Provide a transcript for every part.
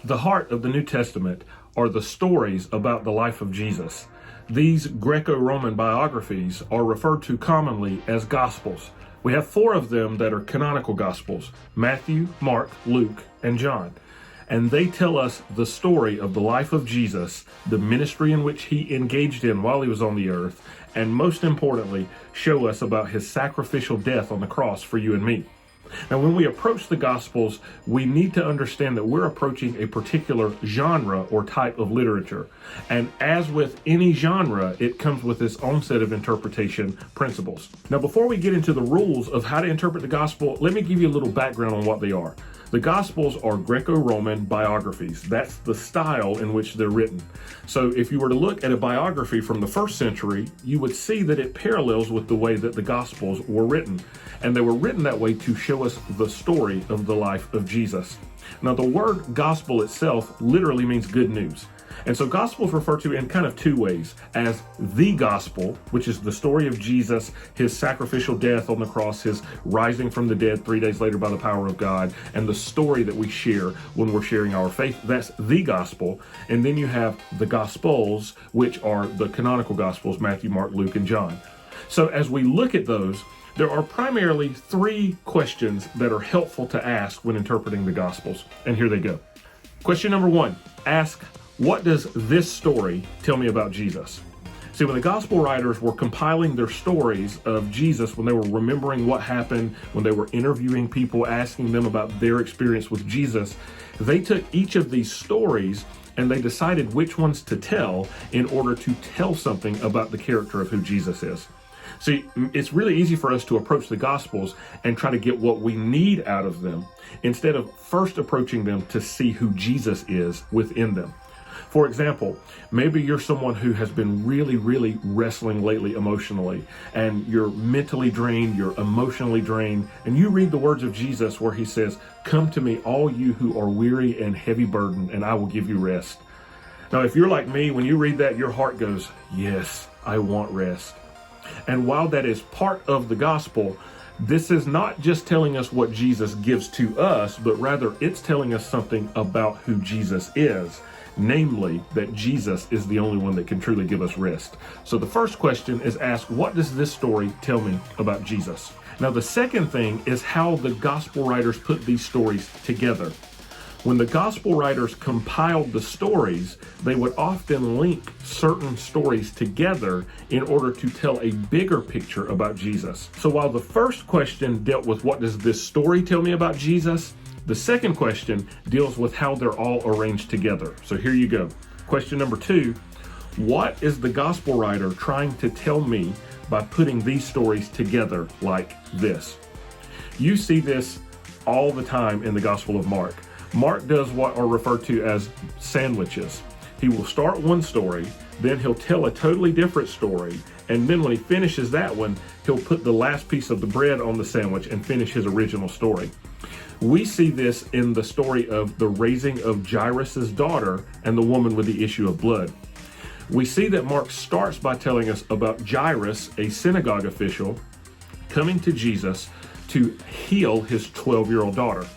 The heart of the New Testament are the stories about the life of Jesus. These Greco-Roman biographies are referred to commonly as Gospels. We have 4 of them that are canonical Gospels: Matthew, Mark, Luke, and John. And they tell us the story of the life of Jesus, the ministry in which he engaged in while he was on the earth, and most importantly, show us about his sacrificial death on the cross for you and me. Now, when we approach the Gospels, we need to understand that we're approaching a particular genre or type of literature. And as with any genre, it comes with its own set of interpretation principles. Now, before we get into the rules of how to interpret the Gospel, let me give you a little background on what they are. The Gospels are Greco-Roman biographies. That's the style in which they're written. So if you were to look at a biography from the 1st century, you would see that it parallels with the way that the Gospels were written. And they were written that way to show us the story of the life of Jesus. Now, the word gospel itself literally means good news. And so gospels refer to in kind of 2 ways: as the gospel, which is the story of Jesus, his sacrificial death on the cross, his rising from the dead 3 days later by the power of God, and the story that we share when we're sharing our faith. That's the gospel. And then you have the gospels, which are the canonical gospels: Matthew, Mark, Luke, and John. So as we look at those, there are primarily 3 questions that are helpful to ask when interpreting the Gospels. And here they go. Question number 1, ask, what does this story tell me about Jesus? See, when the Gospel writers were compiling their stories of Jesus, when they were remembering what happened, when they were interviewing people, asking them about their experience with Jesus, they took each of these stories and they decided which ones to tell in order to tell something about the character of who Jesus is. See, it's really easy for us to approach the Gospels and try to get what we need out of them, instead of first approaching them to see who Jesus is within them. For example, maybe you're someone who has been really wrestling lately emotionally, and you're mentally drained, you're emotionally drained, and you read the words of Jesus where he says, "Come to me, all you who are weary and heavy burdened, and I will give you rest." Now, if you're like me, when you read that, your heart goes, "Yes, I want rest." And while that is part of the gospel, this is not just telling us what Jesus gives to us, but rather it's telling us something about who Jesus is, namely that Jesus is the only one that can truly give us rest. So the first question is asked, what does this story tell me about Jesus? Now, the second thing is how the gospel writers put these stories together. When the gospel writers compiled the stories, they would often link certain stories together in order to tell a bigger picture about Jesus. So while the first question dealt with what does this story tell me about Jesus, the second question deals with how they're all arranged together. So here you go. Question number 2, what is the gospel writer trying to tell me by putting these stories together like this? You see this all the time in the Gospel of Mark. Mark does what are referred to as sandwiches. He will start one story, then he'll tell a totally different story, and then when he finishes that one, he'll put the last piece of the bread on the sandwich and finish his original story. We see this in the story of the raising of Jairus' daughter and the woman with the issue of blood. We see that Mark starts by telling us about Jairus, a synagogue official, coming to Jesus to heal his 12-year-old daughter.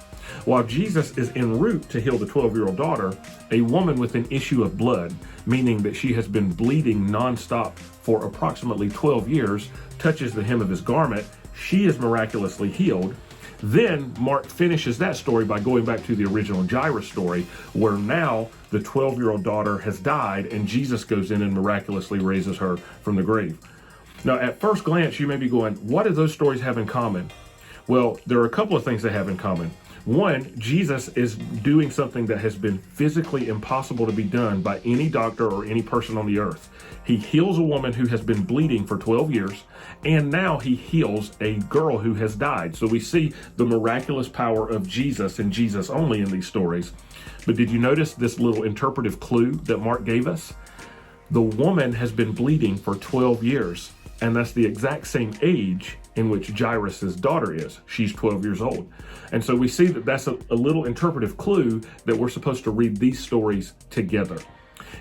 While Jesus is en route to heal the 12-year-old daughter, a woman with an issue of blood, meaning that she has been bleeding nonstop for approximately 12 years, touches the hem of his garment. She is miraculously healed. Then Mark finishes that story by going back to the original Jairus story, where now the 12-year-old daughter has died and Jesus goes in and miraculously raises her from the grave. Now, at first glance, you may be going, what do those stories have in common? Well, there are a couple of things they have in common. One, Jesus is doing something that has been physically impossible to be done by any doctor or any person on the earth. He heals a woman who has been bleeding for 12 years, and now he heals a girl who has died. So we see the miraculous power of Jesus and Jesus only in these stories. But did you notice this little interpretive clue that Mark gave us? The woman has been bleeding for 12 years, and that's the exact same age in which Jairus' daughter is. She's 12 years old. And so we see that that's a little interpretive clue that we're supposed to read these stories together.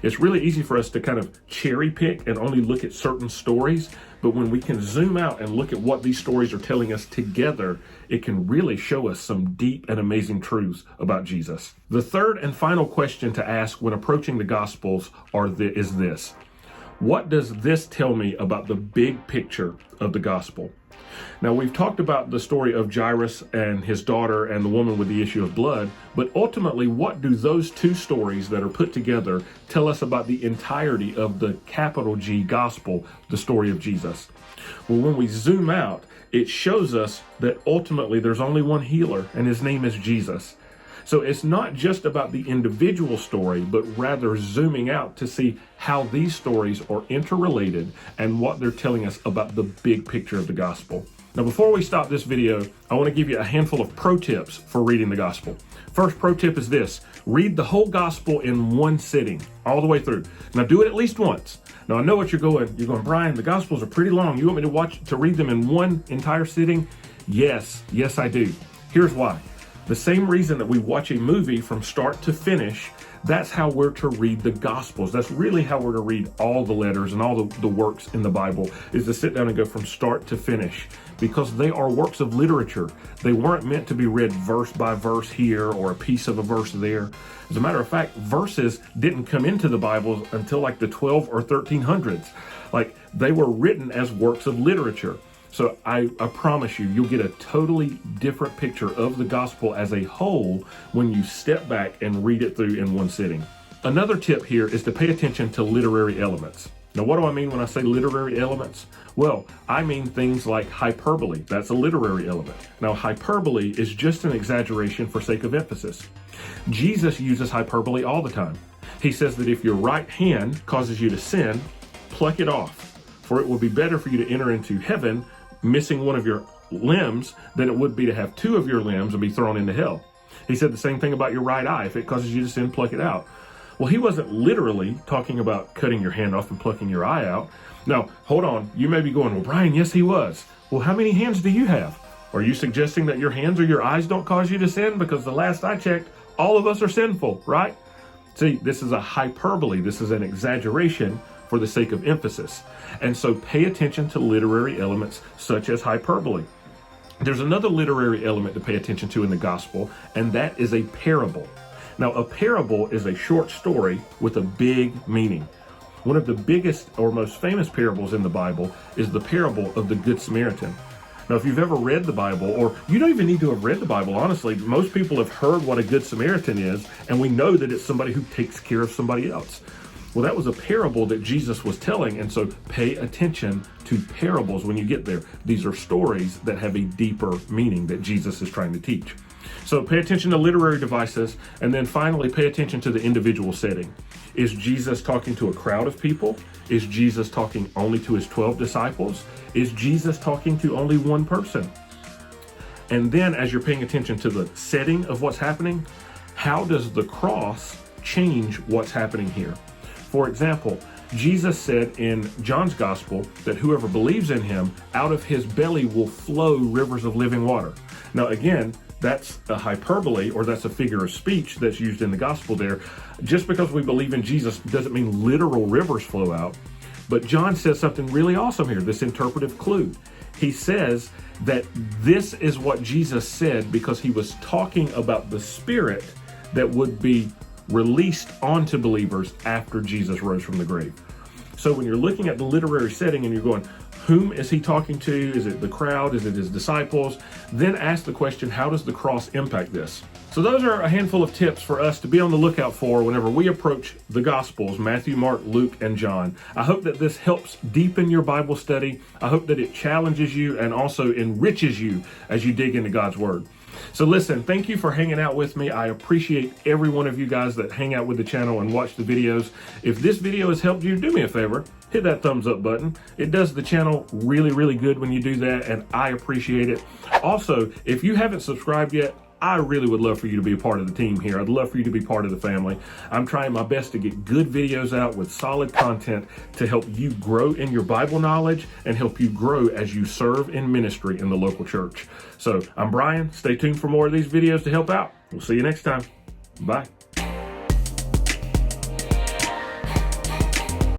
It's really easy for us to kind of cherry pick and only look at certain stories, but when we can zoom out and look at what these stories are telling us together, it can really show us some deep and amazing truths about Jesus. The third and final question to ask when approaching the Gospels is this: what does this tell me about the big picture of the Gospel? Now, we've talked about the story of Jairus and his daughter and the woman with the issue of blood, but ultimately, what do those two stories that are put together tell us about the entirety of the capital G Gospel, the story of Jesus? Well, when we zoom out, it shows us that ultimately there's only one healer, and his name is Jesus. So it's not just about the individual story, but rather zooming out to see how these stories are interrelated and what they're telling us about the big picture of the gospel. Now, before we stop this video, I want to give you a handful of pro tips for reading the gospel. First pro tip is this: read the whole gospel in one sitting, all the way through. Now, do it at least once. Now, I know what you're going, Brian, the gospels are pretty long. You want me to read them in one entire sitting? Yes, I do. Here's why. The same reason that we watch a movie from start to finish, that's how we're to read the Gospels. That's really how we're to read all the letters and all the works in the Bible, is to sit down and go from start to finish, because they are works of literature. They weren't meant to be read verse by verse here or a piece of a verse there. As a matter of fact, verses didn't come into the Bible until like the 12 or 1300s. Like, they were written as works of literature. So I promise you'll get a totally different picture of the gospel as a whole when you step back and read it through in one sitting. Another tip here is to pay attention to literary elements. Now, what do I mean when I say literary elements? Well, I mean things like hyperbole. That's a literary element. Now, hyperbole is just an exaggeration for sake of emphasis. Jesus uses hyperbole all the time. He says that if your right hand causes you to sin, pluck it off, for it will be better for you to enter into heaven missing one of your limbs than it would be to have two of your limbs and be thrown into hell. He said the same thing about your right eye. If it causes you to sin, pluck it out. Well, he wasn't literally talking about cutting your hand off and plucking your eye out. Now, hold on. You may be going, well, Brian, yes, he was. Well, how many hands do you have? Are you suggesting that your hands or your eyes don't cause you to sin? Because the last I checked, all of us are sinful, right? See, this is a hyperbole. This is an exaggeration for the sake of emphasis. And so pay attention to literary elements such as hyperbole. There's another literary element to pay attention to in the gospel, and that is a parable. Now, a parable is a short story with a big meaning. One of the biggest or most famous parables in the Bible is the parable of the Good Samaritan. Now, if you've ever read the Bible, or you don't even need to have read the Bible, honestly, most people have heard what a Good Samaritan is, and we know that it's somebody who takes care of somebody else. Well, that was a parable that Jesus was telling, and so pay attention to parables when you get there. These are stories that have a deeper meaning that Jesus is trying to teach. So pay attention to literary devices, and then finally pay attention to the individual setting. Is Jesus talking to a crowd of people? Is Jesus talking only to his 12 disciples? Is Jesus talking to only one person? And then as you're paying attention to the setting of what's happening, how does the cross change what's happening here? For example, Jesus said in John's gospel that whoever believes in him, out of his belly will flow rivers of living water. Now, again, that's a hyperbole, or that's a figure of speech that's used in the gospel there. Just because we believe in Jesus doesn't mean literal rivers flow out. But John says something really awesome here, this interpretive clue. He says that this is what Jesus said because he was talking about the Spirit that would be released onto believers after Jesus rose from the grave. So when you're looking at the literary setting and you're going, whom is he talking to? Is it the crowd? Is it his disciples? Then ask the question, how does the cross impact this? So those are a handful of tips for us to be on the lookout for whenever we approach the Gospels, Matthew, Mark, Luke, and John. I hope that this helps deepen your Bible study. I hope that it challenges you and also enriches you as you dig into God's Word. So listen, thank you for hanging out with me. I appreciate every one of you guys that hang out with the channel and watch the videos. If this video has helped you, do me a favor, hit that thumbs up button. It does the channel really, really good when you do that, and I appreciate it. Also, if you haven't subscribed yet, I really would love for you to be a part of the team here. I'd love for you to be part of the family. I'm trying my best to get good videos out with solid content to help you grow in your Bible knowledge and help you grow as you serve in ministry in the local church. So I'm Brian. Stay tuned for more of these videos to help out. We'll see you next time. Bye.